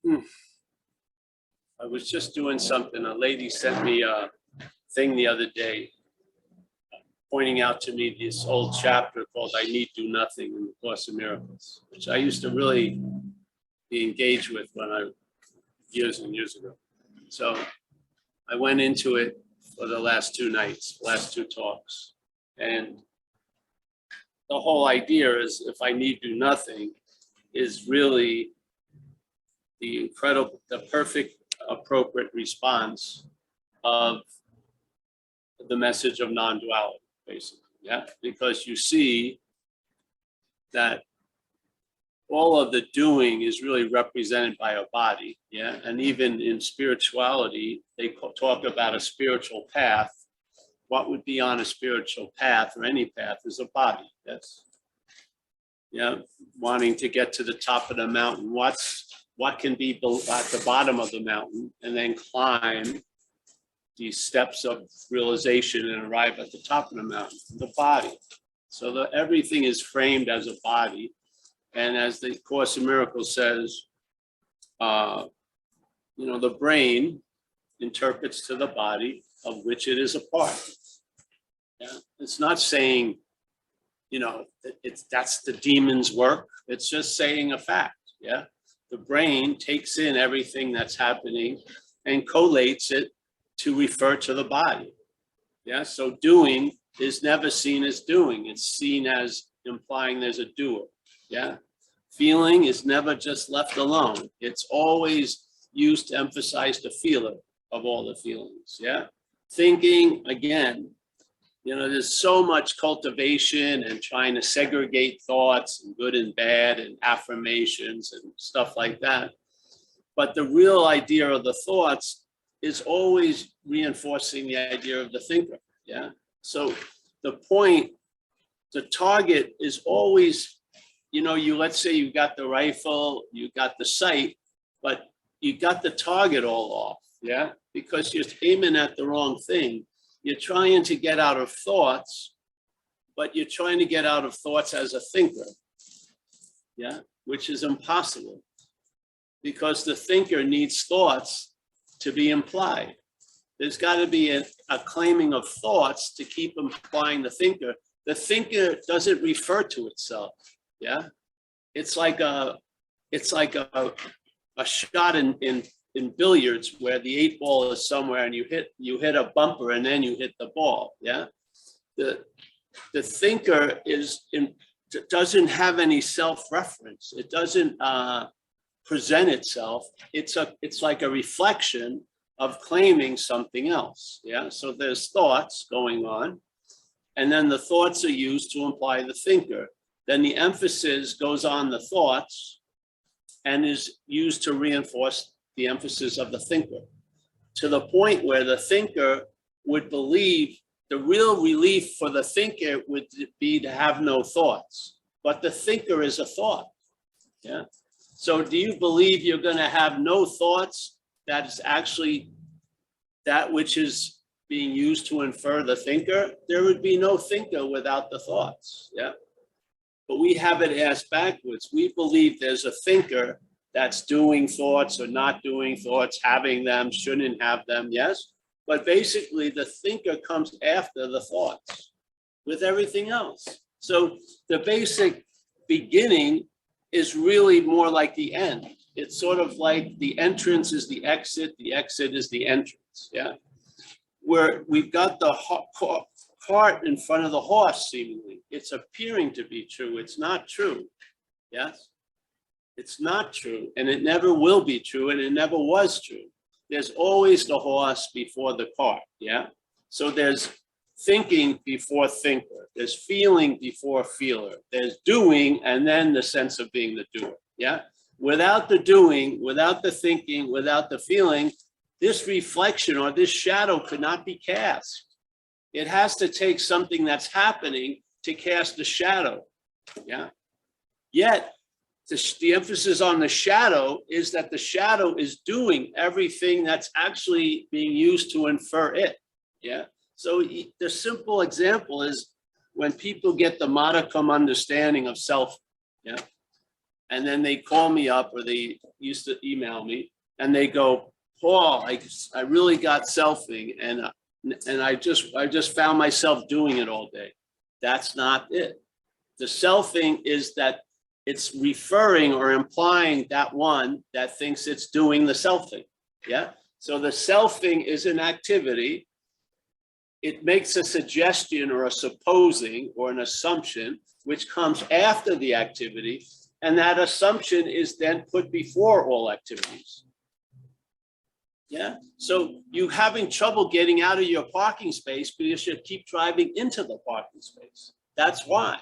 I was just doing something. A lady sent me a thing the other day, pointing out to me this old chapter called I Need Do Nothing in the Course of Miracles, which I used to really be engaged with years and years ago. So I went into it for the last two nights, last two talks. And the whole idea is if I need do nothing is really the perfect, appropriate response of the message of non-duality, basically, yeah? Because you see that all of the doing is really represented by a body, yeah? And even in spirituality, they talk about a spiritual path. What would be on a spiritual path or any path is a body. That's, yeah, wanting to get to the top of the mountain. What can be at the bottom of the mountain and then climb these steps of realization and arrive at the top of the mountain, the body. So everything is framed as a body. And as the Course in Miracles says, the brain interprets to the body of which it is a part. Yeah? It's not saying, that's the demon's work. It's just saying a fact. Yeah. The brain takes in everything that's happening and collates it to refer to the body. Yeah. So doing is never seen as doing. It's seen as implying there's a doer. Yeah. Feeling is never just left alone. It's always used to emphasize the feeler of all the feelings. Yeah. Thinking, again, there's so much cultivation and trying to segregate thoughts and good and bad and affirmations and stuff like that. But the real idea of the thoughts is always reinforcing the idea of the thinker. Yeah. So the target is always, let's say you got the rifle, you got the sight, but you got the target all off. Yeah. Because you're aiming at the wrong thing. You're trying to get out of thoughts, but you're trying to get out of thoughts as a thinker, yeah, which is impossible because the thinker needs thoughts to be implied. There's got to be a claiming of thoughts to keep implying the thinker. The thinker doesn't refer to itself, yeah. It's like a shot in billiards where the 8-ball is somewhere and you hit a bumper and then you hit the ball. Yeah. The thinker doesn't have any self-reference. It doesn't present itself. It's like a reflection of claiming something else. Yeah. So there's thoughts going on, and then the thoughts are used to imply the thinker. Then the emphasis goes on the thoughts and is used to reinforce the emphasis of the thinker, to the point where the thinker would believe the real relief for the thinker would be to have no thoughts, but the thinker is a thought. Yeah. So do you believe you're going to have no thoughts? That is actually that which is being used to infer the thinker. There would be no thinker without the thoughts. Yeah. But we have it asked backwards. We believe there's a thinker that's doing thoughts or not doing thoughts, having them, shouldn't have them, yes? But basically the thinker comes after the thoughts with everything else. So the basic beginning is really more like the end. It's sort of like the entrance is the exit is the entrance, yeah? Where we've got the cart in front of the horse, seemingly. It's appearing to be true, it's not true, yes? It's not true, and it never will be true, and it never was true. There's always the horse before the cart, yeah? So there's thinking before thinker, there's feeling before feeler, there's doing, and then the sense of being the doer, yeah? Without the doing, without the thinking, without the feeling, this reflection or this shadow could not be cast. It has to take something that's happening to cast the shadow, yeah? Yet, the emphasis on the shadow is that the shadow is doing everything that's actually being used to infer it. Yeah. So the simple example is when people get the modicum understanding of self. Yeah. And then they call me up, or they used to email me, and they go, Paul, I really got selfing, and I just found myself doing it all day. That's not it. The selfing is that it's referring or implying that one that thinks it's doing the selfing. Yeah. So the selfing is an activity. It makes a suggestion or a supposing or an assumption, which comes after the activity. And that assumption is then put before all activities. Yeah. So you're having trouble getting out of your parking space because you keep driving into the parking space. That's why.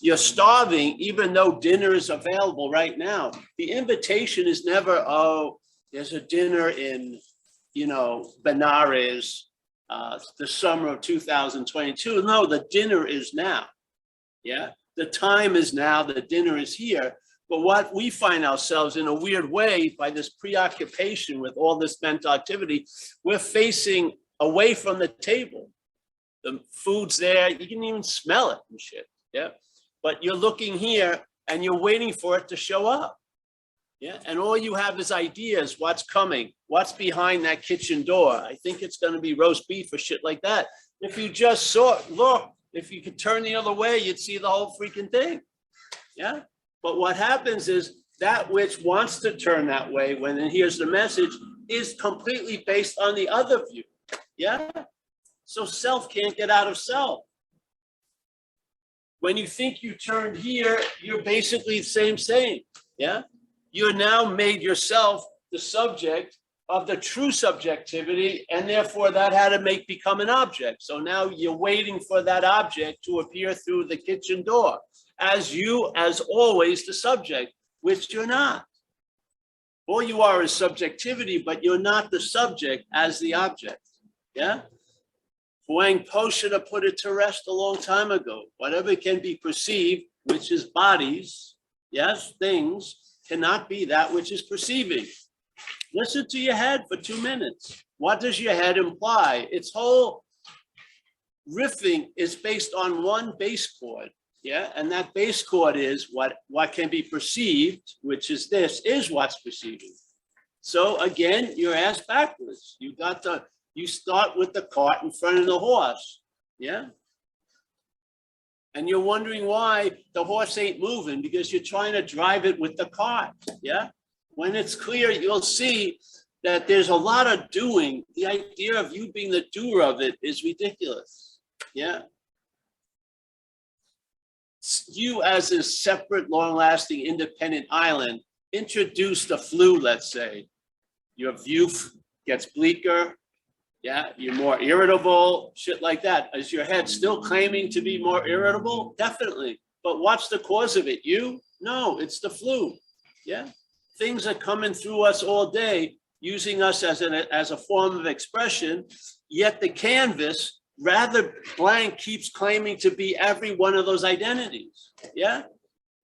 You're starving, even though dinner is available right now. The invitation is never, oh, there's a dinner in, Benares, the summer of 2022. No, the dinner is now. Yeah, the time is now. The dinner is here. But what we find ourselves in a weird way by this preoccupation with all this mental activity, we're facing away from the table. The food's there. You can even smell it and shit. Yeah, but you're looking here and you're waiting for it to show up. Yeah, and all you have is ideas. What's coming? What's behind that kitchen door? I think it's going to be roast beef or shit like that. If you just look, if you could turn the other way, you'd see the whole freaking thing. Yeah, but what happens is that which wants to turn that way when it hears the message is completely based on the other view. Yeah, so self can't get out of self. When you think you turned here, you're basically the same. Yeah. You're now made yourself the subject of the true subjectivity, and therefore that had to become an object. So now you're waiting for that object to appear through the kitchen door as you, as always, the subject, which you're not. All you are is subjectivity, but you're not the subject as the object. Yeah. Huang Po should have put it to rest a long time ago. Whatever can be perceived, which is bodies, yes, things, cannot be that which is perceiving. Listen to your head for 2 minutes. What does your head imply? Its whole riffing is based on one bass chord, yeah? And that bass chord is what can be perceived, which is this, is what's perceiving. So again, you're asked backwards. You start with the cart in front of the horse, yeah? And you're wondering why the horse ain't moving, because you're trying to drive it with the cart, yeah? When it's clear, you'll see that there's a lot of doing. The idea of you being the doer of it is ridiculous, yeah? You as a separate, long-lasting, independent island, introduce the flu, let's say. Your view gets bleaker, yeah, you're more irritable, shit like that. Is your head still claiming to be more irritable? Definitely. But what's the cause of it? You? No, it's the flu. Yeah. Things are coming through us all day, using us as a form of expression, yet the canvas, rather blank, keeps claiming to be every one of those identities. Yeah.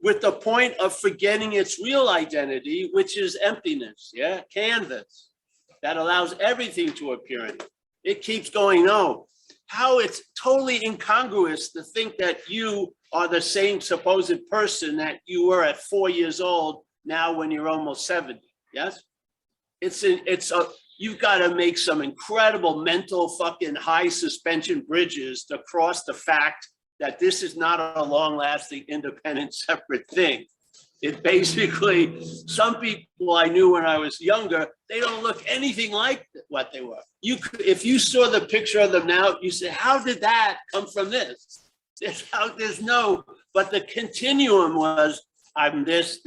With the point of forgetting its real identity, which is emptiness. Yeah. Canvas. That allows everything to appear in it. It keeps going, no. How it's totally incongruous to think that you are the same supposed person that you were at 4 years old now when you're almost 70, yes? You've got to make some incredible mental fucking high suspension bridges to cross the fact that this is not a long-lasting, independent, separate thing. It basically, some people I knew when I was younger, they don't look anything like what they were. If you saw the picture of them now, you say, how did that come from this? There's no, but the continuum was, I'm this,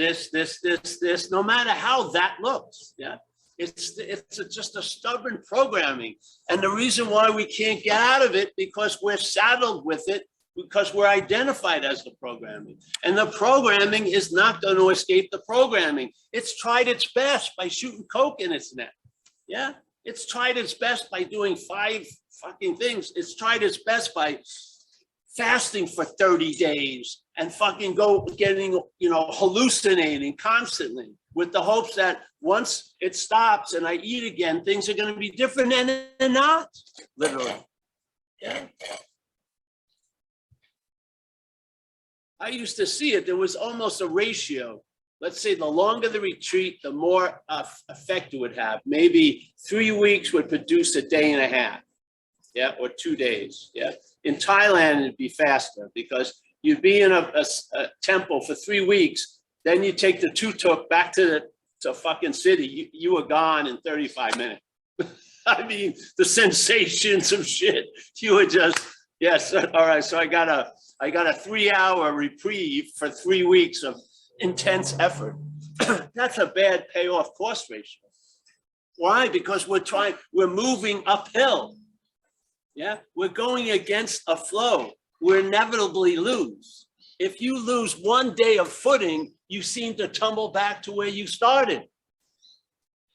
no matter how that looks, yeah? It's just a stubborn programming. And the reason why we can't get out of it, because we're saddled with it, because we're identified as the programming. And the programming is not going to escape the programming. It's tried its best by shooting coke in its neck. Yeah, it's tried its best by doing 5 fucking things. It's tried its best by fasting for 30 days and fucking hallucinating constantly with the hopes that once it stops and I eat again, things are going to be different, and they're not, literally. Yeah. I used to see it. There was almost a ratio let's say the longer the retreat, the more effect it would have. Maybe 3 weeks would produce a day and a half, yeah, or 2 days, yeah. In Thailand, it'd be faster because you'd be in a temple for 3 weeks, then you take the tuk-tuk back to fucking city. You were gone in 35 minutes. I mean, the sensations of shit, you were just, yes, all right, so I got a 3-hour reprieve for 3 weeks of intense effort. That's a bad payoff cost ratio. Why? Because we're moving uphill. Yeah, we're going against a flow. We inevitably lose. If you lose 1 day of footing, you seem to tumble back to where you started.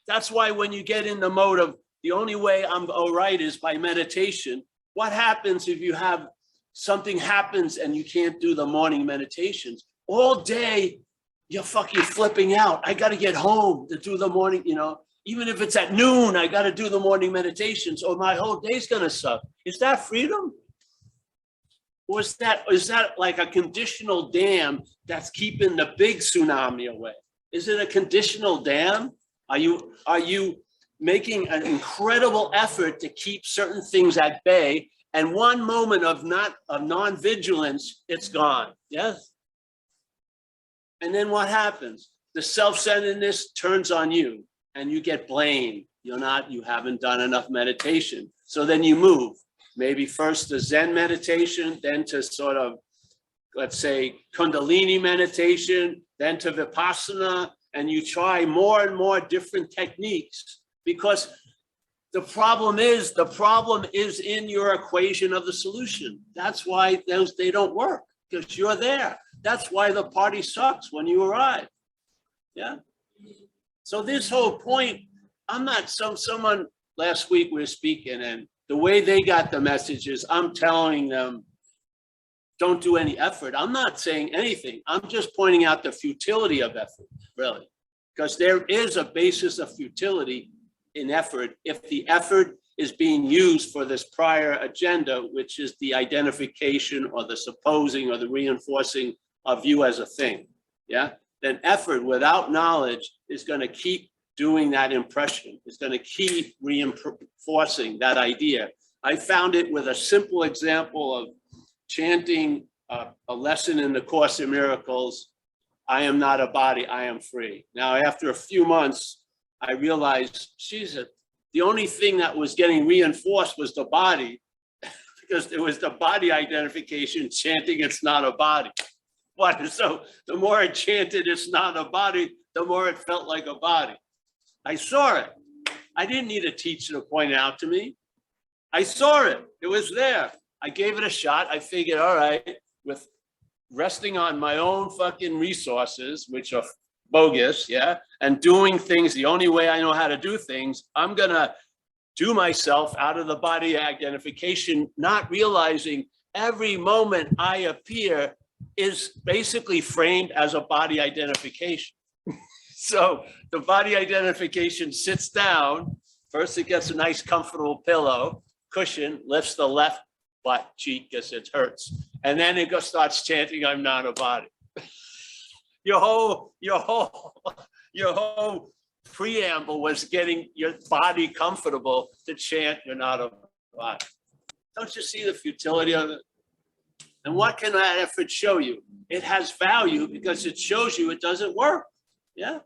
That's why when you get in the mode of the only way I'm all right is by meditation, what happens if you have something happens and you can't do the morning meditations? All day, you're fucking flipping out. I got to get home to do the morning, you know, even if it's at noon, I got to do the morning meditations or my whole day's going to suck. Is that freedom? Or is that like a conditional dam that's keeping the big tsunami away? Is it a conditional dam? Are you making an incredible effort to keep certain things at bay, and one moment of non-vigilance, it's gone? Yes. And then what happens? The self-centeredness turns on you and you get blamed. You haven't done enough meditation. So then you move, maybe first to Zen meditation, then to sort of, let's say, Kundalini meditation, then to Vipassana, and you try more and more different techniques because the problem is in your equation of the solution. That's why they don't work, because you're there. That's why the party sucks when you arrive. Yeah. So this whole point, I'm not someone last week we were speaking, and the way they got the message is I'm telling them, don't do any effort. I'm not saying anything. I'm just pointing out the futility of effort, really, because there is a basis of futility in effort if the effort is being used for this prior agenda, which is the identification or the supposing or the reinforcing of you as a thing. Yeah. Then effort without knowledge is going to keep doing that impression. It's going to keep reinforcing that idea. I found it with a simple example of chanting a lesson in the Course in Miracles. I am not a body, I am free. Now, after a few months, I realized, Jesus, the only thing that was getting reinforced was the body, because there was the body identification chanting it's not a body. What? So the more I chanted it's not a body, the more it felt like a body. I saw it. I didn't need a teacher to point it out to me. I saw it. It was there. I gave it a shot. I figured, all right, with resting on my own fucking resources, which are bogus, yeah, and doing things the only way I know how to do things, I'm gonna do myself out of the body identification, not realizing every moment I appear is basically framed as a body identification. So the body identification sits down. First, it gets a nice comfortable pillow, cushion, lifts the left butt cheek because it hurts. And then it starts chanting, I'm not a body. Your whole preamble was getting your body comfortable to chant, you're not a body. Don't you see the futility of it? And what can that effort show you? It has value because it shows you it doesn't work. Yeah.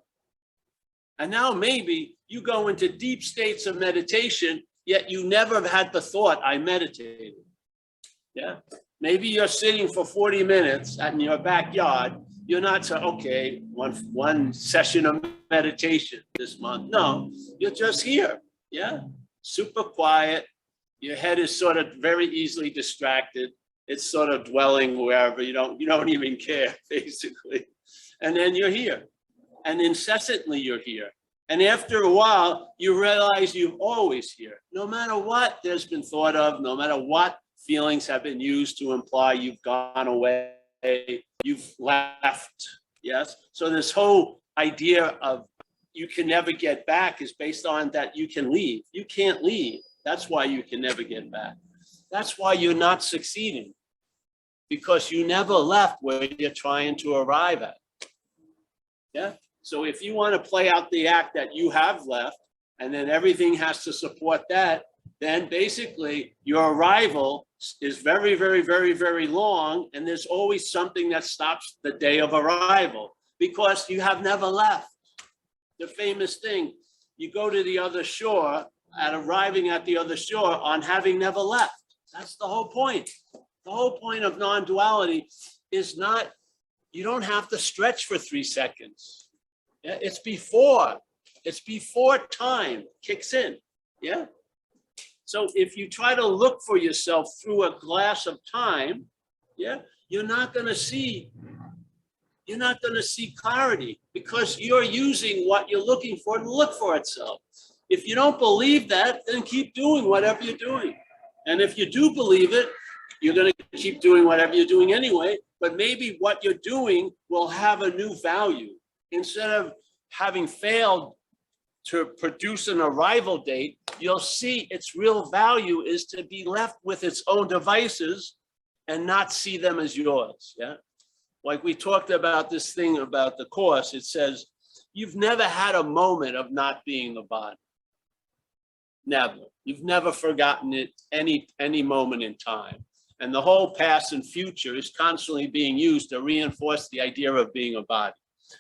And now maybe you go into deep states of meditation, yet you never have had the thought, I meditated. Yeah. Maybe you're sitting for 40 minutes in your backyard. You're not saying, okay, one session of meditation this month. No, you're just here. Yeah. Super quiet. Your head is sort of very easily distracted. It's sort of dwelling wherever you don't even care, basically. And then you're here. And incessantly you're here. And after a while, you realize you're always here. No matter what there's been thought of, no matter what feelings have been used to imply you've gone away, you've left. Yes. So this whole idea of you can never get back is based on that you can leave. You can't leave. That's why you can never get back. That's why you're not succeeding, because you never left where you're trying to arrive at. Yeah. So if you want to play out the act that you have left, and then everything has to support that, then basically your arrival is very, very, very, very long. And there's always something that stops the day of arrival because you have never left. The famous thing, you go to the other shore at arriving at the other shore on having never left. That's the whole point. The whole point of non-duality is not, you don't have to stretch for 3 seconds. Yeah, it's before time kicks in. Yeah. So if you try to look for yourself through a glass of time, yeah, you're not going to see clarity because you're using what you're looking for to look for itself. If you don't believe that, then keep doing whatever you're doing. And if you do believe it, you're going to keep doing whatever you're doing anyway, but maybe what you're doing will have a new value. Instead of having failed to produce an arrival date, you'll see its real value is to be left with its own devices and not see them as yours. Yeah. Like we talked about this thing about the Course, it says, you've never had a moment of not being the body. Never. You've never forgotten it any moment in time. And the whole past and future is constantly being used to reinforce the idea of being a body.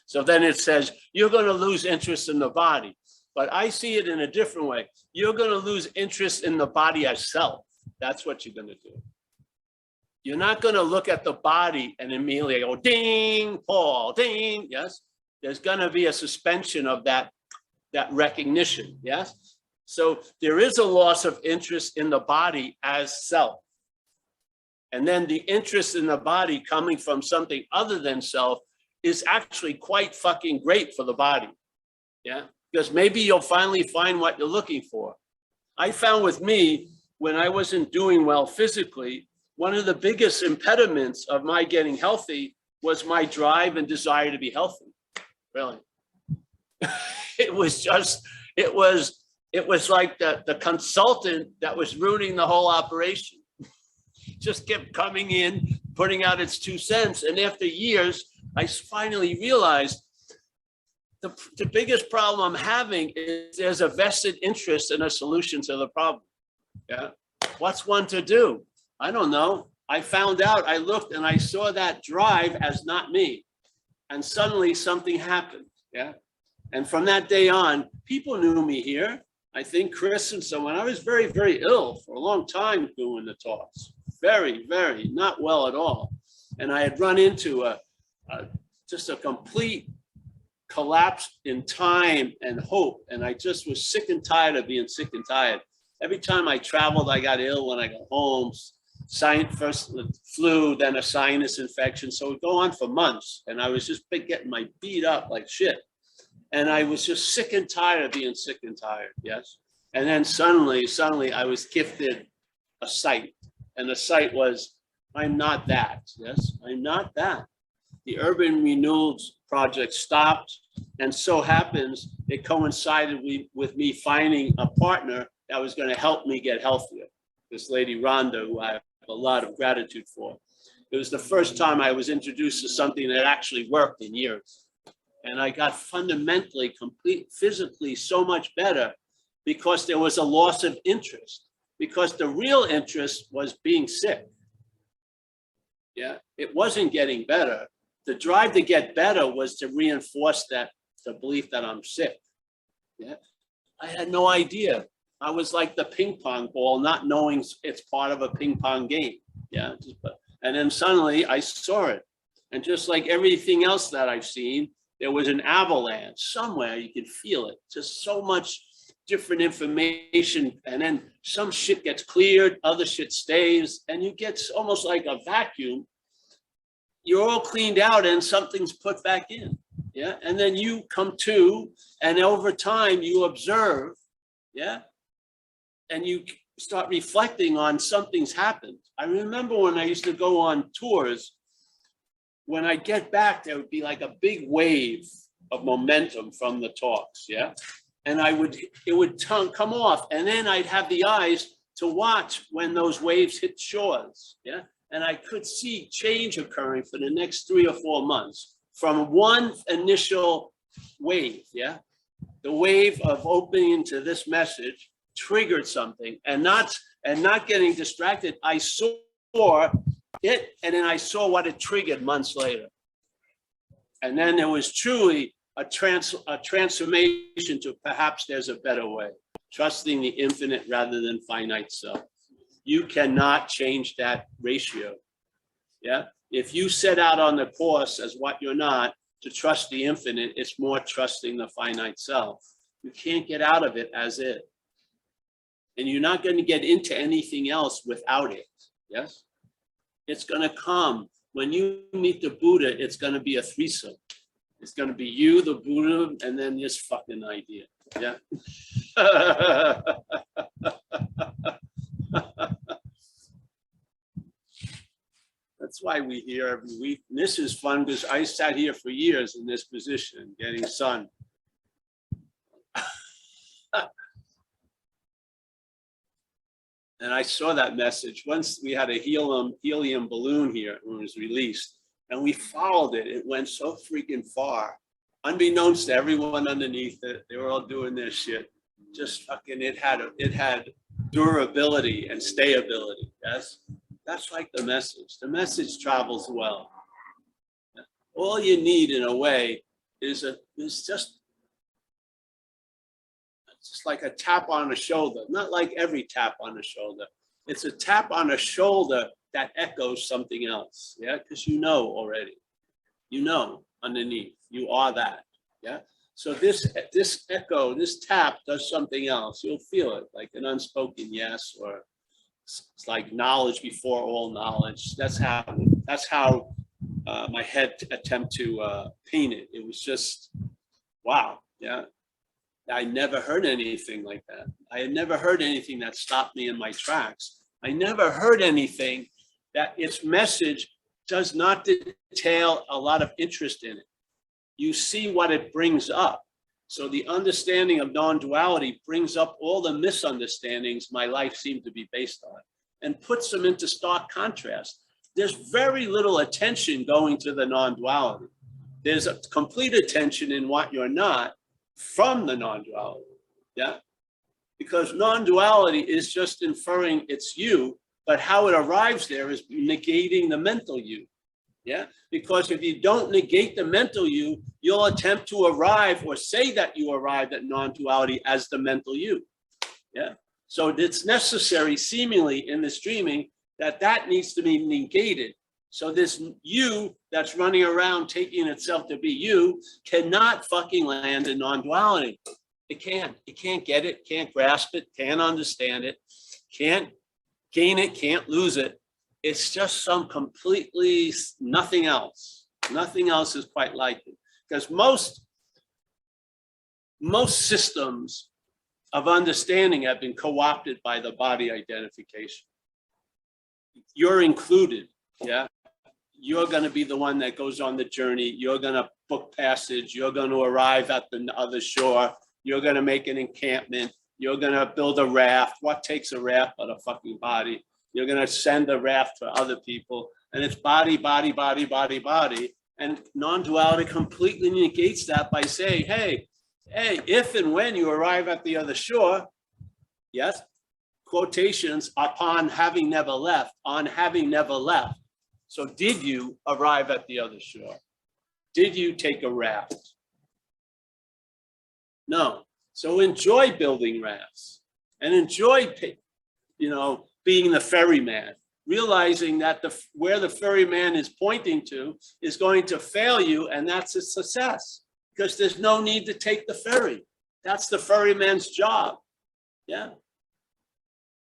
So then it says, you're going to lose interest in the body. But I see it in a different way. You're going to lose interest in the body as self. That's what you're going to do. You're not going to look at the body and immediately go, ding, Paul, ding. Yes. There's going to be a suspension of that recognition. Yes. So there is a loss of interest in the body as self. And then the interest in the body coming from something other than self is actually quite fucking great for the body. Yeah. Because maybe you'll finally find what you're looking for. I found with me, when I wasn't doing well physically, one of the biggest impediments of my getting healthy was my drive and desire to be healthy. Really. It was like the consultant that was ruining the whole operation. Just kept coming in, putting out its 2 cents. And after years, I finally realized the biggest problem I'm having is there's a vested interest in a solution to the problem. Yeah. What's one to do? I don't know. I found out, I looked and I saw that drive as not me. And suddenly something happened. Yeah. And from that day on, people knew me here. I think Chris and someone, I was very, very ill for a long time doing the talks. Very, very not well at all. And I had run into just a complete collapse in time and hope. And I just was sick and tired of being sick and tired. Every time I traveled, I got ill. When I got home, first the flu, then a sinus infection. So it would go on for months. And I was just getting my beat up like shit. And I was just sick and tired of being sick and tired. Yes. And then suddenly I was gifted a sight. And the sight was, I'm not that. Yes, I'm not that. The urban renewal project stopped. And so happens, it coincided with me finding a partner that was going to help me get healthier. This lady, Rhonda, who I have a lot of gratitude for. It was the first time I was introduced to something that actually worked in years. And I got fundamentally, physically so much better because there was a loss of interest. Because the real interest was being sick. Yeah, it wasn't getting better. The drive to get better was to reinforce the belief that I'm sick. Yeah, I had no idea. I was like the ping pong ball, not knowing it's part of a ping pong game. Yeah, and then suddenly I saw it. And just like everything else that I've seen, there was an avalanche somewhere. You could feel it. Just so much different information, and then some shit gets cleared, other shit stays, and you get almost like a vacuum. You're all cleaned out and something's put back in. Yeah. And then you come to, and over time you observe. Yeah. And you start reflecting on something's happened. I remember when I used to go on tours, when I get back, there would be like a big wave of momentum from the talks. Yeah. And it would come off, and then I'd have the eyes to watch when those waves hit shores. Yeah. And I could see change occurring for the next 3 or 4 months. from one initial wave, yeah? The wave of opening to this message triggered something, and not getting distracted. I saw it, and then I saw what it triggered months later. And then there was truly a transformation to perhaps there's a better way, trusting the infinite rather than finite self. You cannot change that ratio. Yeah. If you set out on the course as what you're not, to trust the infinite, it's more trusting the finite self. You can't get out of it as it. And you're not going to get into anything else without it. Yes. It's going to come. When you meet the Buddha, it's going to be a threesome. It's going to be you, the Buddha, and then this fucking idea. Yeah. That's why we hear every week. And this is fun because I sat here for years in this position, getting sun. And I saw that message. Once we had a helium balloon here when it was released, and we followed it. It went so freaking far. Unbeknownst to everyone underneath it, they were all doing their shit. Just fucking, it had durability and stayability. Yes, that's like the message. The message travels well. All you need, in a way, is just like a tap on the shoulder. Not like every tap on the shoulder. It's a tap on the shoulder that echoes something else. Yeah, because you know already. You know underneath. You are that. Yeah. So this echo, this tap does something else. You'll feel it, like an unspoken yes, or it's like knowledge before all knowledge. That's how my head attempt to paint it. It was just, wow. Yeah. I never heard anything like that. I had never heard anything that stopped me in my tracks. I never heard anything that its message does not detail a lot of interest in it. You see what it brings up. So the understanding of non-duality brings up all the misunderstandings my life seemed to be based on and puts them into stark contrast. There's very little attention going to the non-duality. There's a complete attention in what you're not from the non-duality. Yeah. Because non-duality is just inferring it's you, but how it arrives there is negating the mental you. Yeah, because if you don't negate the mental you, you'll attempt to arrive or say that you arrived at non-duality as the mental you. Yeah, so it's necessary seemingly in this dreaming that needs to be negated. So this you that's running around taking itself to be you cannot fucking land in non-duality. It can't get it, can't grasp it, can't understand it, can't gain it, can't lose it. It's just some completely nothing else. Nothing else is quite like it. Because most systems of understanding have been co-opted by the body identification. You're included, yeah? You're going to be the one that goes on the journey. You're going to book passage. You're going to arrive at the other shore. You're going to make an encampment. You're going to build a raft. What takes a raft but a fucking body? You're going to send a raft to other people. And it's body, body, body, body, body. And non-duality completely negates that by saying, hey, if and when you arrive at the other shore, yes, quotations, upon having never left, on having never left. So did you arrive at the other shore? Did you take a raft? No. So enjoy building rafts and enjoy, being the ferryman, realizing that where the ferryman is pointing to is going to fail you, and that's a success because there's no need to take the ferry. That's the ferryman's job. Yeah.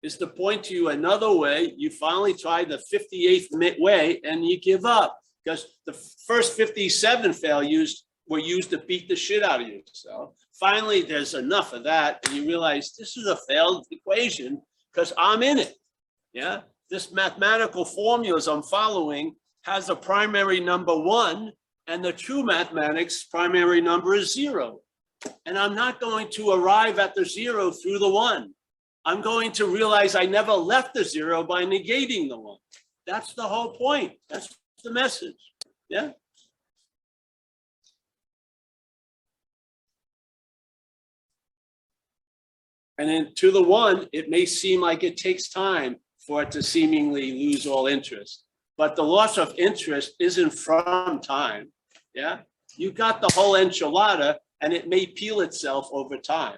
Is to point to you another way. You finally tried the 58th way and you give up because the first 57 failures were used to beat the shit out of yourself. Finally, there's enough of that and you realize this is a failed equation because I'm in it. Yeah, this mathematical formulas I'm following has a primary number 1 and the true mathematics primary number is 0. And I'm not going to arrive at the 0 through the 1. I'm going to realize I never left the 0 by negating the 1. That's the whole point. That's the message. Yeah. And then to the one, it may seem like it takes time for it to seemingly lose all interest. But the loss of interest isn't from time. Yeah. You got the whole enchilada and it may peel itself over time.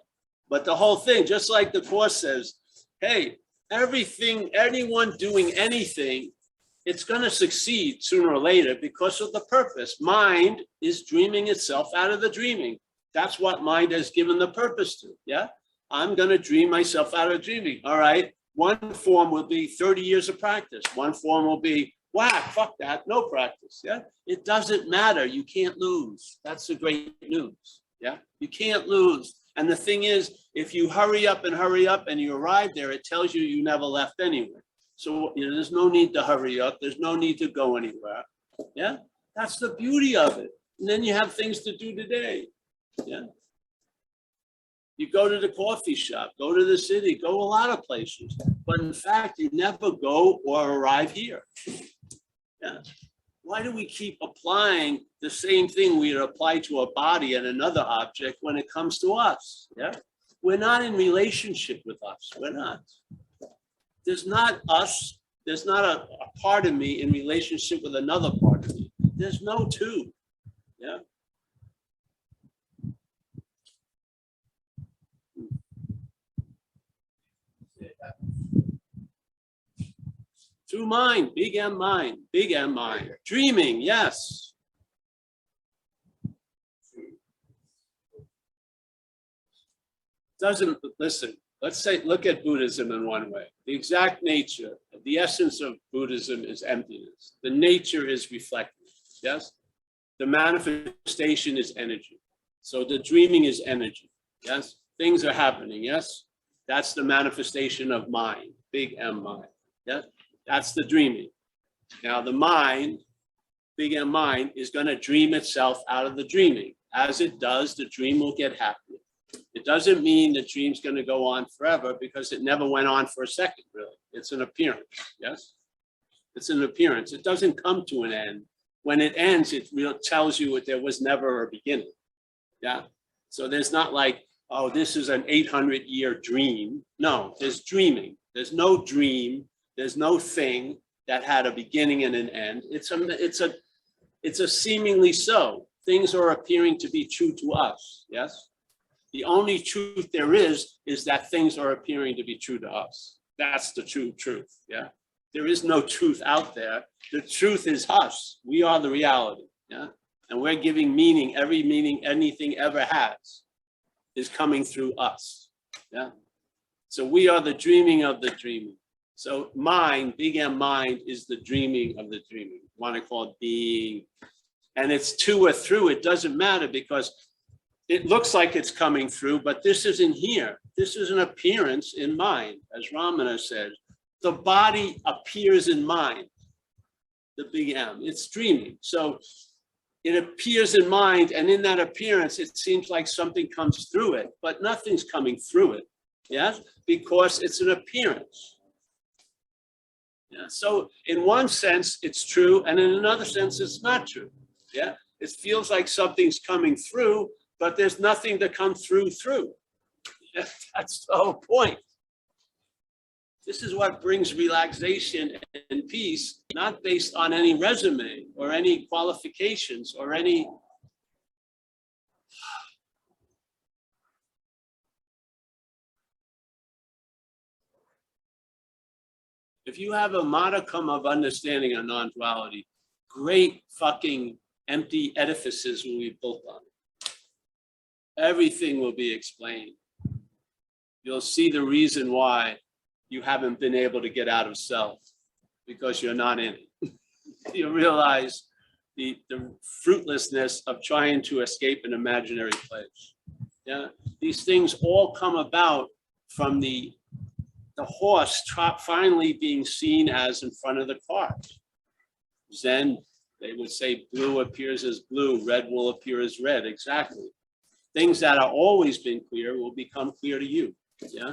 But the whole thing, just like the Course says, hey, everything, anyone doing anything, it's going to succeed sooner or later because of the purpose. Mind is dreaming itself out of the dreaming. That's what mind has given the purpose to. Yeah. I'm going to dream myself out of dreaming. All right. One form will be 30 years of practice. One form will be, whack, fuck that, no practice. Yeah. It doesn't matter. You can't lose. That's the great news. Yeah. You can't lose. And the thing is, if you hurry up and you arrive there, it tells you you never left anywhere. So there's no need to hurry up. There's no need to go anywhere. Yeah. That's the beauty of it. And then you have things to do today. Yeah. You go to the coffee shop, go to the city, go a lot of places. But in fact, you never go or arrive here. Yeah. Why do we keep applying the same thing we apply to a body and another object when it comes to us? Yeah. We're not in relationship with us. We're not. There's not us. There's not a part of me in relationship with another part of me. There's no two. Yeah. Through mind, big M mind, big M mind. Dreaming, yes. Doesn't, listen, let's say, look at Buddhism in one way. The exact nature, the essence of Buddhism is emptiness. The nature is reflective, yes? The manifestation is energy. So the dreaming is energy, yes? Things are happening, yes? That's the manifestation of mind, big M mind, yes? That's the dreaming. Now the mind, big M mind, is going to dream itself out of the dreaming. As it does, the dream will get happier. It doesn't mean the dream's going to go on forever because it never went on for a second, really. It's an appearance, yes? It's an appearance. It doesn't come to an end. When it ends, it tells you that there was never a beginning, yeah? So there's not like, oh, this is an 800-year dream. No, there's dreaming. There's no dream. There's no thing that had a beginning and an end. It's a seemingly so. Things are appearing to be true to us, yes? The only truth there is that things are appearing to be true to us. That's the true truth, yeah? There is no truth out there. The truth is us. We are the reality, yeah? And we're giving meaning. Every meaning anything ever has is coming through us, yeah? So we are the dreaming of the dreaming. So mind, big M mind, is the dreaming of the dreaming. You want to call it being. And it's to or through, it doesn't matter because it looks like it's coming through, but this isn't here. This is an appearance in mind, as Ramana says. The body appears in mind, the big M. It's dreaming. So it appears in mind, and in that appearance, it seems like something comes through it, but nothing's coming through it, yes? Because it's an appearance. Yeah. So in one sense, it's true, and in another sense, it's not true. Yeah, it feels like something's coming through, but there's nothing to come through. Yeah, that's the whole point. This is what brings relaxation and peace, not based on any resume or any qualifications or any. If you have a modicum of understanding of non-duality, great fucking empty edifices will be built on it. Everything will be explained. You'll see the reason why you haven't been able to get out of self, because you're not in it. You realize the fruitlessness of trying to escape an imaginary place. Yeah, these things all come about from the horse finally being seen as in front of the cart. Zen, they would say blue appears as blue, red will appear as red, exactly. Things that are always been clear will become clear to you, yeah?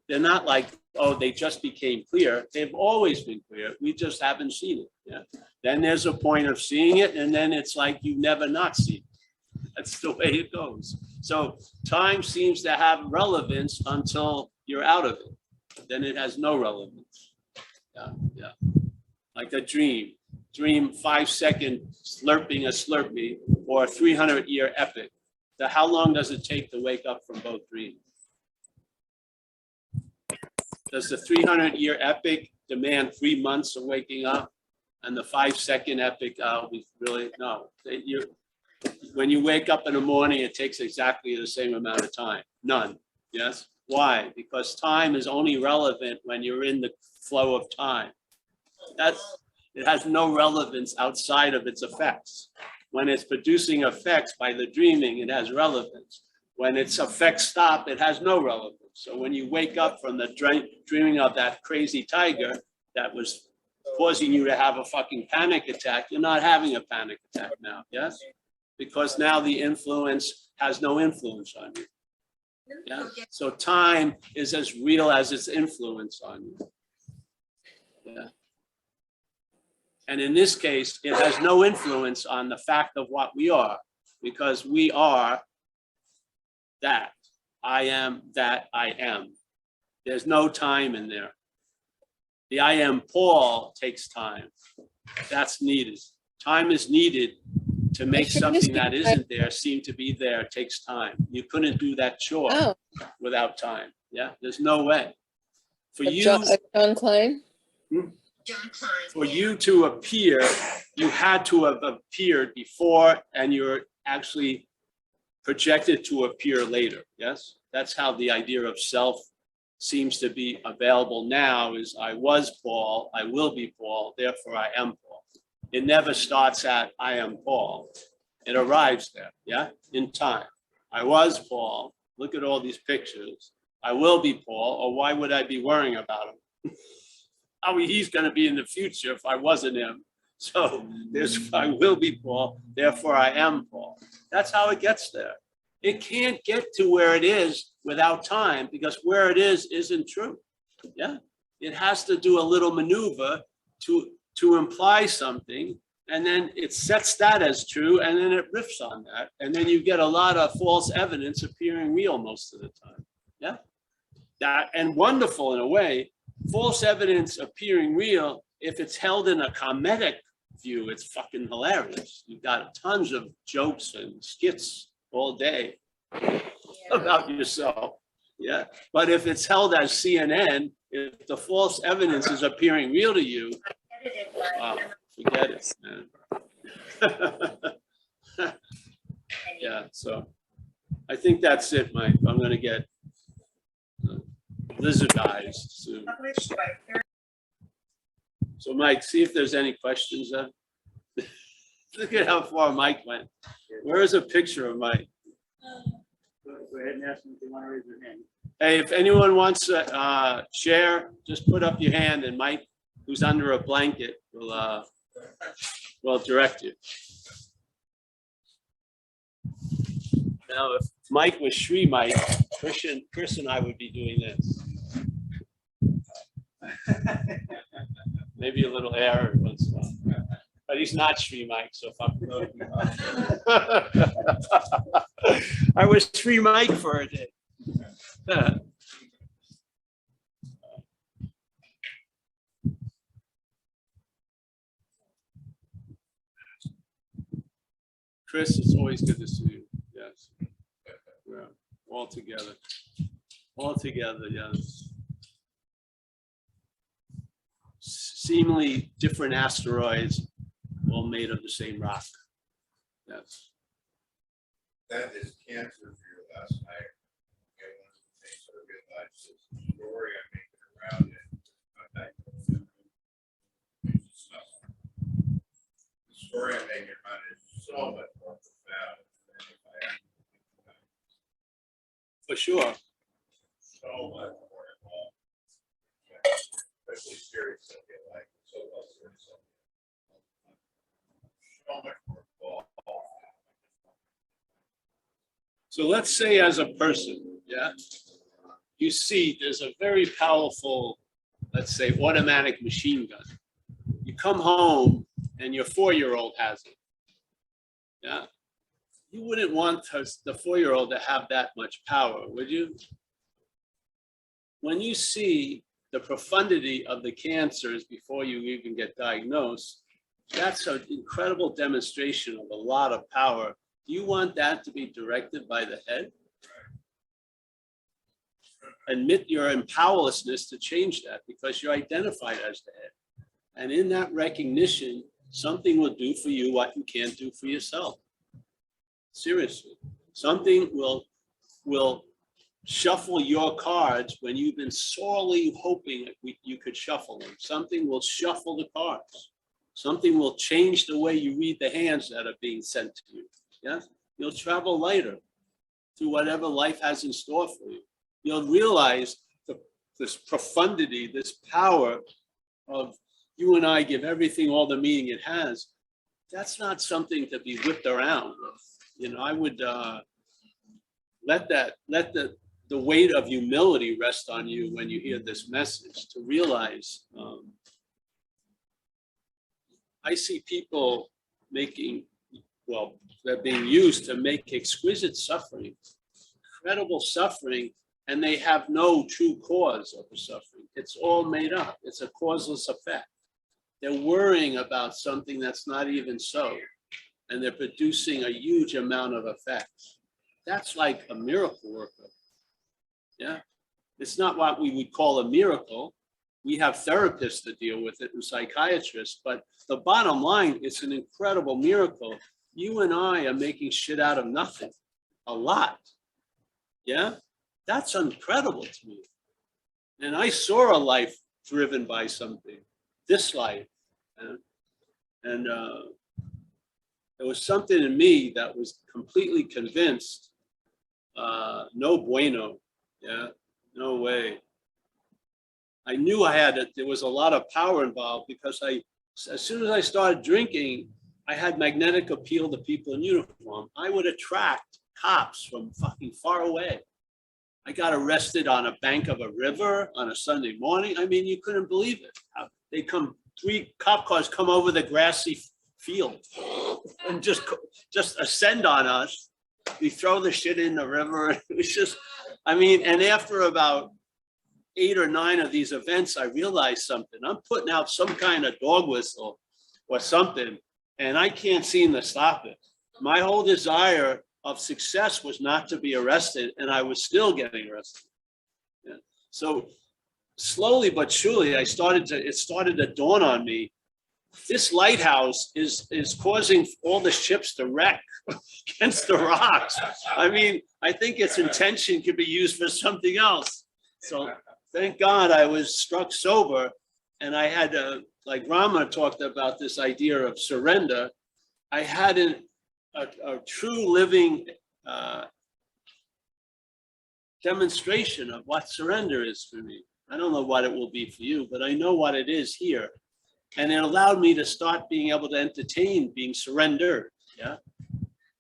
They're not like, oh, they just became clear. They've always been clear, we just haven't seen it, yeah? Then there's a point of seeing it, and then it's like you never not seen it. That's the way it goes. So time seems to have relevance until you're out of it. Then it has no relevance. Yeah, yeah. Like a dream. Dream 5-second slurping a Slurpee or a 300-year epic. So how long does it take to wake up from both dreams? Does the 300-year epic demand 3 months of waking up? And the 5-second epic, we really, no. When you wake up in the morning, it takes exactly the same amount of time. None. Yes? Why? Because time is only relevant when you're in the flow of time. It has no relevance outside of its effects. When it's producing effects by the dreaming, it has relevance. When its effects stop, it has no relevance. So when you wake up from the dreaming of that crazy tiger that was causing you to have a fucking panic attack, you're not having a panic attack now, yes? Because now the influence has no influence on you. Yeah? So time is as real as its influence on you. Yeah. And in this case, it has no influence on the fact of what we are, because we are that. I am that I am. There's no time in there. The I am Paul takes time. That's needed. Time is needed to make something that isn't there seem to be there. It takes time. You couldn't do that chore without time. Yeah, there's no way. For you, John Klein? For you to appear, you had to have appeared before, and you're actually projected to appear later. Yes, that's how the idea of self seems to be available now. Is I was Paul, I will be Paul, therefore I am Paul. It never starts at I am Paul. It arrives there, yeah, in time. I was Paul. Look at all these pictures. I will be Paul, or why would I be worrying about him? I mean, he's going to be in the future if I wasn't him. So there's I will be Paul, therefore I am Paul. That's how it gets there. It can't get to where it is without time, because where it is isn't true. Yeah, it has to do a little maneuver to imply something, and then it sets that as true, and then it riffs on that, and then you get a lot of false evidence appearing real most of the time. Yeah, that and wonderful in a way. False evidence appearing real, if it's held in a comedic view, it's fucking hilarious. You've got tons of jokes and skits all day about yourself. Yeah. But if it's held as CNN, if the false evidence is appearing real to you, wow, forget it, man. Yeah. So I think that's it, Mike. I'm going to get lizard eyes soon. So Mike, see if there's any questions. Look at how far Mike went. Where is a picture of Mike? Go ahead and ask them if they want to raise their hand. Hey, if anyone wants to share, just put up your hand, and Mike, who's under a blanket, will direct you. Now, if Mike was Shri Mike, Chris and I would be doing this. Maybe a little air once in a while. But he's not Shri Mike, so fuck him. I was Shri Mike for a day. Chris, it's always good to see you. Yes. Yeah. All together. All together, yes. Seemingly different asteroids, all made of the same rock. Yes. That is cancer for you last night. Okay, one of the things that I realized is the story I'm making around it. The story I'm making around it is so much more profound than if I actually. For sure. So much more involved. Especially serious subject like so much more involved. So let's say as a person, yeah, you see there's a very powerful, let's say, automatic machine gun. You come home and your 4-year-old has it. Yeah. you wouldn't want the 4-year-old to have that much power, would you? When you see the profundity of the cancers before you even get diagnosed, that's an incredible demonstration of a lot of power. Do you want that to be directed by the head? Admit your powerlessness to change that because you're identified as the head. And in that recognition, something will do for you what you can't do for yourself. Seriously, something will shuffle your cards when you've been sorely hoping you could shuffle them. Something will shuffle the cards. Something will change the way you read the hands that are being sent to you. Yes, you'll travel lighter through whatever life has in store for you. You'll realize this profundity, this power of you and I give everything all the meaning it has. That's not something to be whipped around with. You know, I would let the weight of humility rest on you when you hear this message, to realize I see people making, well, they're being used to make exquisite suffering, incredible suffering, and they have no true cause of the suffering. It's all made up. It's a causeless effect. They're worrying about something that's not even so, and they're producing a huge amount of effects. That's like a miracle worker. Yeah, it's not what we would call a miracle. We have therapists to deal with it and psychiatrists, but the bottom line, it's an incredible miracle. You and I are making shit out of nothing, a lot. Yeah, that's incredible to me. And I saw a life driven by something, this life. And there was something in me that was completely convinced, no bueno, yeah, no way. I knew I had it. There was a lot of power involved because as soon as I started drinking, I had magnetic appeal to people in uniform. I would attract cops from fucking far away. I got arrested on a bank of a river on a Sunday morning. I mean, you couldn't believe it. They come, 3 cop cars come over the grassy field and just ascend on us. We throw the shit in the river. It was just, I mean, and after about 8 or 9 of these events, I realized something. I'm putting out some kind of dog whistle or something, and I can't seem to stop it. My whole desire of success was not to be arrested, and I was still getting arrested. Yeah. So slowly but surely, it started to dawn on me, this lighthouse is causing all the ships to wreck against the rocks. I mean, I think its intention could be used for something else. So thank God I was struck sober, and I had like Rama talked about this idea of surrender. I had a true living demonstration of what surrender is for me. I don't know what it will be for you, but I know what it is here. And it allowed me to start being able to entertain being surrendered, yeah?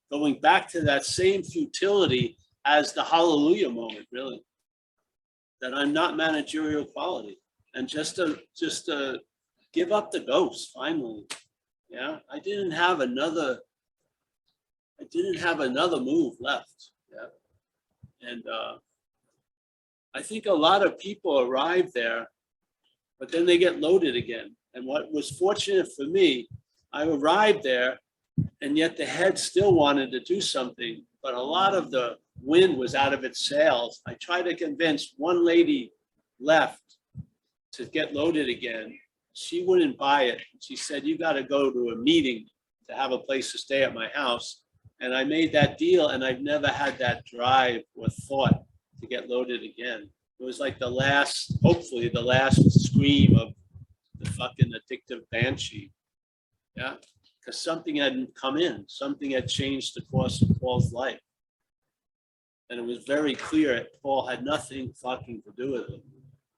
Going back to that same futility as the hallelujah moment, really. That I'm not managerial quality. And just to give up the ghost, finally. Yeah, I didn't have another move left, yeah? And I think a lot of people arrive there, but then they get loaded again. And what was fortunate for me, I arrived there, and yet the head still wanted to do something, but a lot of the wind was out of its sails. I tried to convince one lady left to get loaded again. She wouldn't buy it. She said, you got to go to a meeting to have a place to stay at my house. And I made that deal, and I've never had that drive or thought to get loaded again. It was like the last, hopefully the last scream of the fucking addictive banshee, yeah? Because something hadn't come in, something had changed the course of Paul's life. And it was very clear Paul had nothing fucking to do with it.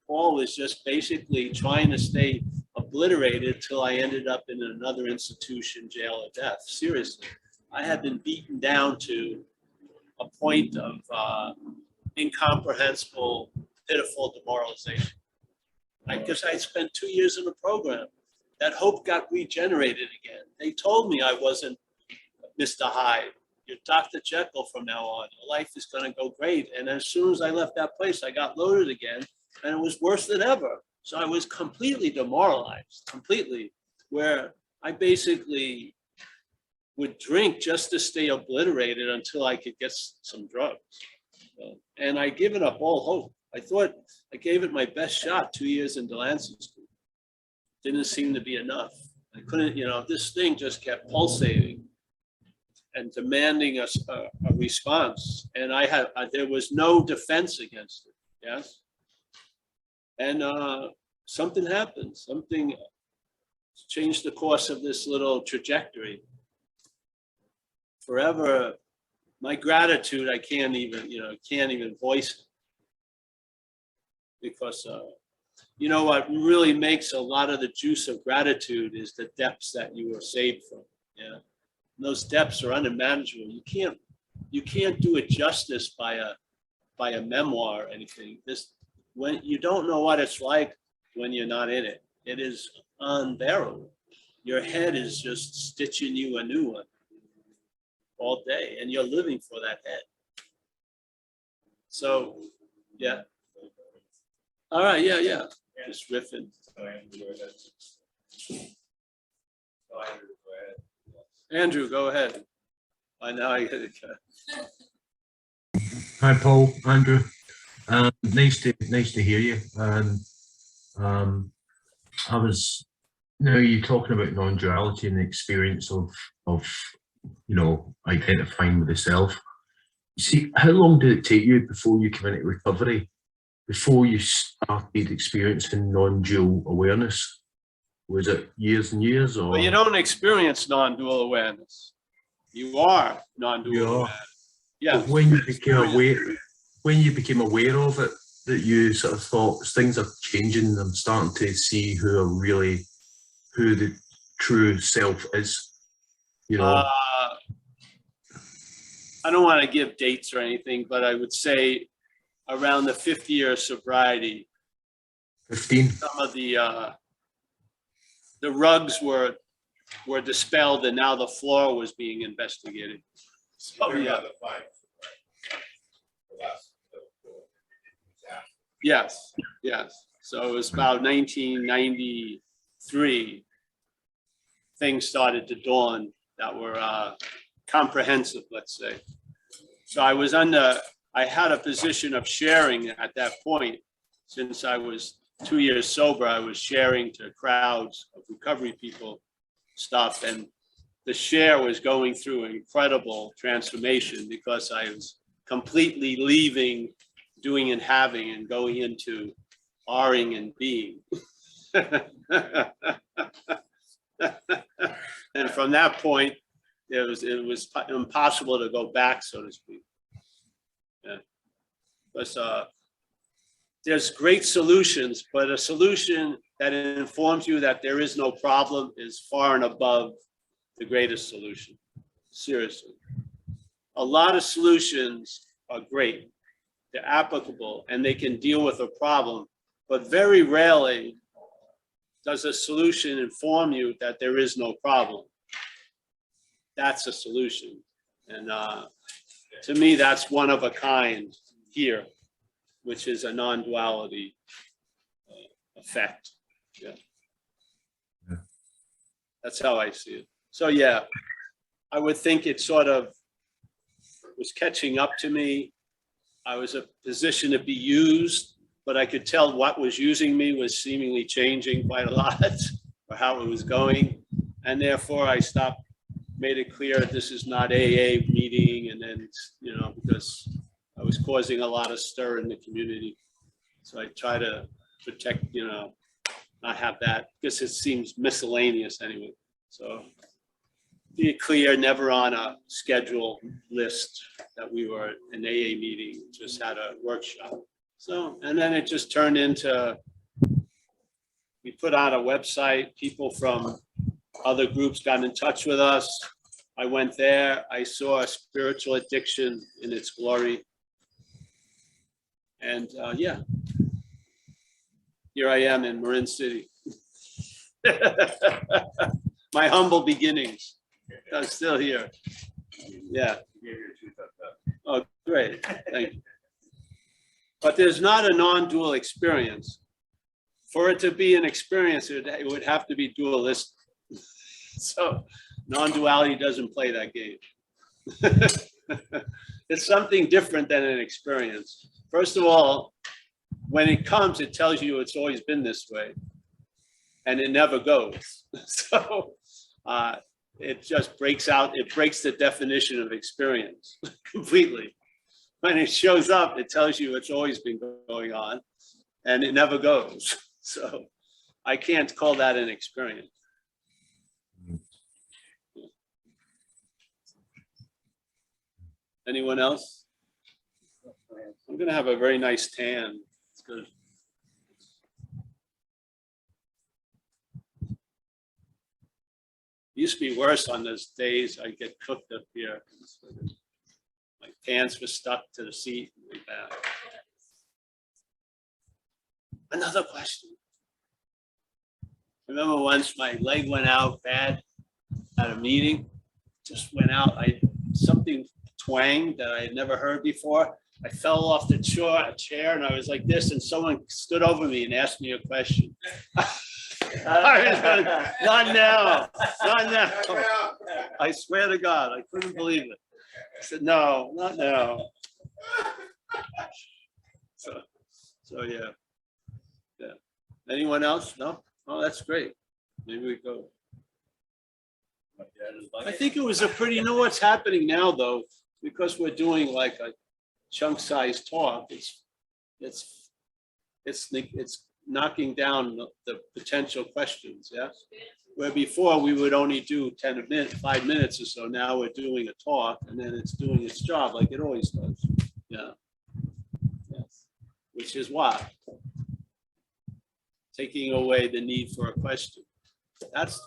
Paul was just basically trying to stay obliterated till I ended up in another institution, jail or death. Seriously, I had been beaten down to a point of incomprehensible, pitiful demoralization. Because I spent 2 years in the program. That hope got regenerated again. They told me I wasn't Mr. Hyde. you're Dr. Jekyll from now on. Your life is going to go great. And as soon as I left that place, I got loaded again, and it was worse than ever. So I was completely demoralized, completely, where I basically would drink just to stay obliterated until I could get some drugs. And I given up all hope. I thought I gave it my best shot, 2 years in Delancey school. Didn't seem to be enough. I couldn't, this thing just kept pulsating and demanding a response. And there was no defense against it, yes? And something happened, something changed the course of this little trajectory. Forever, my gratitude, I can't even voice it. Because what really makes a lot of the juice of gratitude is the depths that you were saved from. Yeah, and those depths are unmanageable. You can't do it justice by a memoir or anything. When you don't know what it's like when you're not in it, it is unbearable. Your head is just stitching you a new one all day, and you're living for that head. So, yeah. All right, yeah. Just riffing. Andrew, go ahead. I know I get it. Hi, Paul, Andrew. Nice to hear you. And I was, you're talking about non-duality and the experience of identifying with the self. See, how long did it take you before you came into recovery? Before you started experiencing non-dual awareness? Was it years and years, or? Well, you don't experience non-dual awareness. You are non-dual awareness. Yeah. But when you became aware of it, that you sort of thought things are changing, I'm starting to see who the true self is. I don't want to give dates or anything, but I would say around the 5th year of sobriety, 15. some of the rugs were dispelled, and now the floor was being investigated. So yeah. Yes. So it was about 1993. Things started to dawn that were comprehensive, let's say. So I had a position of sharing at that point. Since I was 2 years sober, I was sharing to crowds of recovery people stuff, and the share was going through incredible transformation because I was completely leaving doing and having and going into R-ing and being. And from that point, it was impossible to go back, so to speak. Yeah. But there's great solutions, but a solution that informs you that there is no problem is far and above the greatest solution. Seriously. A lot of solutions are great. They're applicable and they can deal with a problem, but very rarely does a solution inform you that there is no problem. That's a solution. And to me, that's one of a kind here, which is a non-duality effect. Yeah. That's how I see it. So yeah, I would think it sort of was catching up to me. I was a position to be used, but I could tell what was using me was seemingly changing quite a lot, or how it was going. And therefore I made it clear that this is not AA meeting. And then, because I was causing a lot of stir in the community. So I try to protect, not have that, because it seems miscellaneous anyway. So be clear, never on a schedule list that we were an AA meeting, just had a workshop. So, and then it just turned into, we put on a website, people from other groups got in touch with us. I went there, I saw a spiritual addiction in its glory. And yeah, here I am in Marin City. My humble beginnings. I'm still here. Yeah. You gave your 2 thumbs up. Oh, great. Thank you. But there's not a non-dual experience. For it to be an experience, it would have to be dualistic. So non-duality doesn't play that game. It's something different than an experience. First of all, when it comes, it tells you it's always been this way, and it never goes. So it just breaks out, it breaks the definition of experience completely. When it shows up, it tells you it's always been going on, and it never goes. So I can't call that an experience. Anyone else? I'm gonna have a very nice tan. It's good. Used to be worse on those days I get cooked up here. My pants were stuck to the seat. Really bad. Another question. I remember once my leg went out bad at a meeting. Just went out. Something twanged that I had never heard before. I fell off the chair and I was like this, and someone stood over me and asked me a question. I was like, not now, not now. I swear to God, I couldn't believe it. I said, no, not now. So yeah. Anyone else? No? Oh, that's great. Maybe we go. I think it was a pretty, you know what's happening now though, because we're doing like a chunk size talk, it's knocking down the potential questions, yeah? Where before we would only do 5 minutes or so, now we're doing a talk and then it's doing its job like it always does, yeah? Yes. Which is what? Taking away the need for a question. That's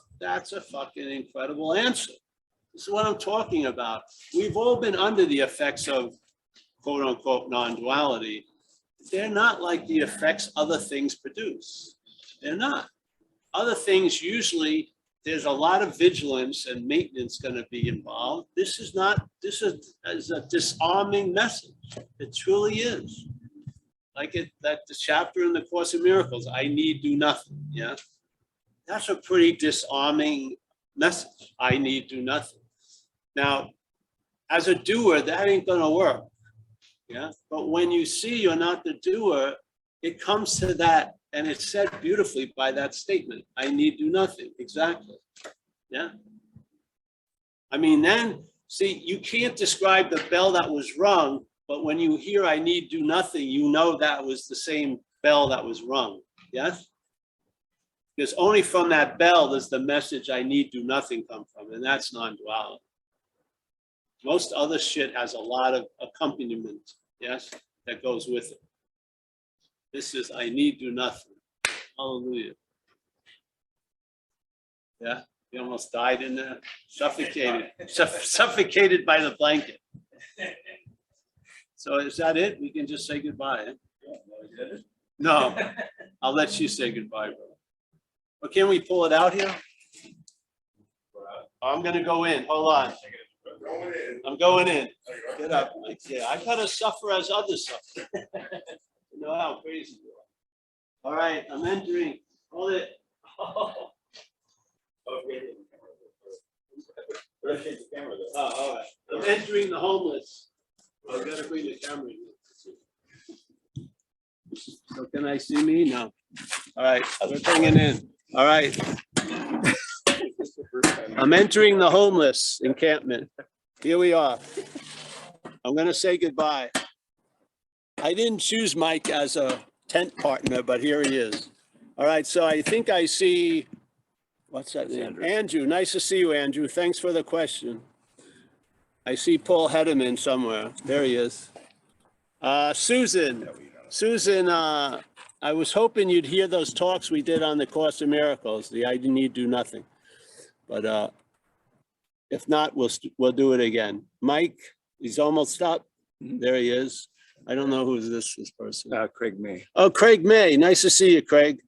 a fucking incredible answer. This is what I'm talking about. We've all been under the effects of quote unquote non-duality. They're not like the effects other things produce. They're not. Other things usually there's a lot of vigilance and maintenance going to be involved. This is not, this is a disarming message. It truly is. Like that the chapter in the Course in Miracles, I need do nothing, yeah? That's a pretty disarming message. I need do nothing. Now, as a doer, that ain't gonna work, yeah? But when you see you're not the doer, it comes to that, and it's said beautifully by that statement, I need do nothing, exactly, yeah? I mean, then, see, you can't describe the bell that was rung, but when you hear I need do nothing, you know that was the same bell that was rung, yes? Because only from that bell does the message I need do nothing come from, and that's non-duality. Most other shit has a lot of accompaniment, yes, that goes with it. This is I need do nothing. Hallelujah. Yeah, you almost died in there, suffocated, suffocated by the blanket. So is that it? We can just say goodbye. Eh? No, I'll let you say goodbye, brother. But can we pull it out here? I'm gonna go in. Hold on. I'm going in. Get up. Yeah, I gotta suffer as others suffer. You know how crazy you are. All right, I'm entering. Hold it. Oh, all right. I'm entering the homeless. I've got to bring the camera in. So can I see me? No. All right, we're bringing in. All right. I'm entering the homeless encampment. Here we are. I'm going to say goodbye. I didn't choose Mike as a tent partner, but here he is. All right, so I think I see, what's that name? Andrew. Nice to see you, Andrew. Thanks for the question. I see Paul Hedderman somewhere. There he is. Susan. Susan, I was hoping you'd hear those talks we did on the Course in Miracles, the I need do nothing. But if not, we'll do it again. Mike, he's almost up. There he is. I don't know who's this person. Craig May. Oh, Craig May. Nice to see you, Craig.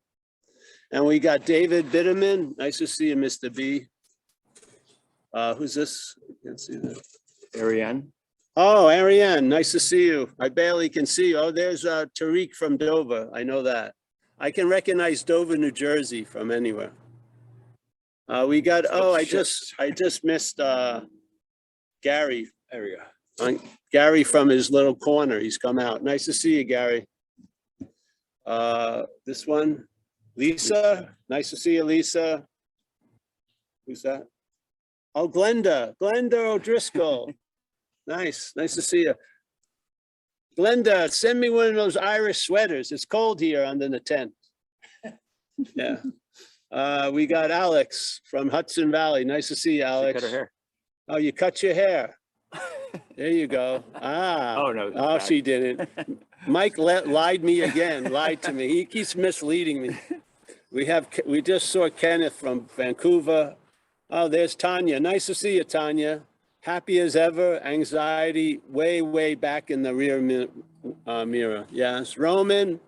And we got David Bitterman. Nice to see you, Mr. B. Who's this? I can't see that. Ariane. Oh, Ariane, nice to see you. I barely can see you. Oh, there's Tariq from Dover. I know that. I can recognize Dover, New Jersey from anywhere. We got, oh, I just missed Gary. There we go. Gary from his little corner. He's come out. Nice to see you, Gary. This one, Lisa. Nice to see you, Lisa. Who's that? Oh, Glenda O'Driscoll. Nice to see you. Glenda, send me one of those Irish sweaters. It's cold here under the tent. Yeah. We got Alex from Hudson Valley. Nice to see you, Alex. Cut her hair. Oh, you cut your hair. There you go. Ah. Oh, no. Oh, she didn't. Mike lied to me. He keeps misleading me. We just saw Kenneth from Vancouver. Oh, there's Tanya. Nice to see you, Tanya. Happy as ever. Anxiety way back in the rear mirror. Yes. Roman.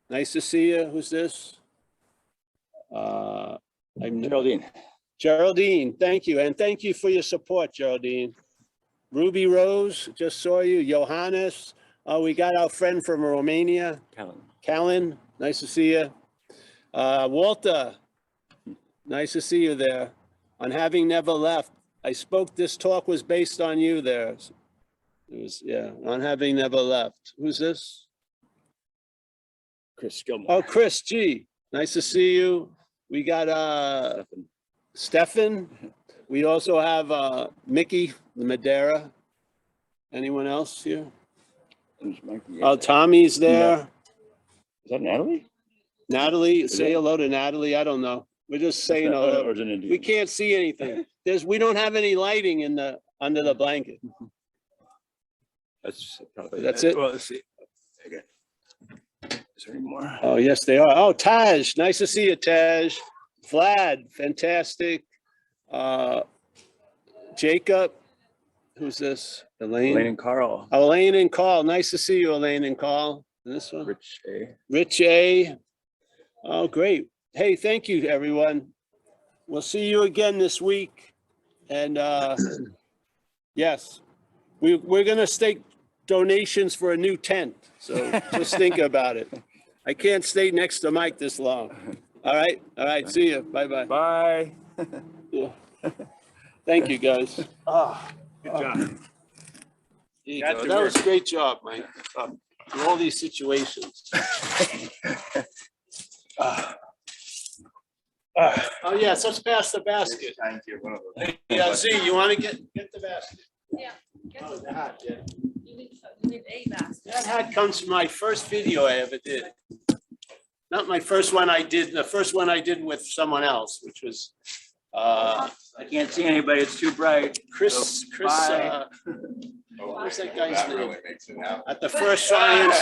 Nice to see you. Who's this? Geraldine. Geraldine. Thank you. And thank you for your support, Geraldine. Ruby Rose, just saw you. Johannes. We got our friend from Romania. Callan. Nice to see you. Walter. Nice to see you there. On having never left. I spoke, this talk was based on you there. It was, yeah, on having never left. Who's this? Chris Gilmore. Oh, Chris G. Nice to see you. We got Stefan. We also have Mickey, the Madeira. Anyone else here? Oh, Tommy's there. Is that Natalie? Natalie, say hello to Natalie. I don't know. We're just saying hello. Or is it Indian? We can't see anything. We don't have any lighting in the under the blanket. That's probably. That's it? Well, let's see. Okay. Is there any more? Oh, yes, they are. Oh, Taj, nice to see you, Taj. Vlad, fantastic. Jacob, who's this? Elaine? Elaine and Carl. Oh, Elaine and Carl, nice to see you, Elaine and Carl. This one? Rich A. Rich A. Oh, great. Hey, thank you, everyone. We'll see you again this week. And yes, we're going to stake donations for a new tent. So just think about it. I can't stay next to Mike this long. All right. All right. See you. Bye-bye. Bye. Yeah. Thank you, guys. Good job. There you Got go. to That work. was a great job, Mike. In all these situations. Oh, yes, let's pass the basket. Thank you. One of them. Yeah, Z, you want to get the basket? Yeah. Oh, the hat, yeah. You need a basket. That hat comes from my first video I ever did. Not my first one I did, the first one I did with someone else, which was I can't see anybody. It's too bright. Chris, Bye. Oh, What's that guy's that name? really makes it happen. At the first science.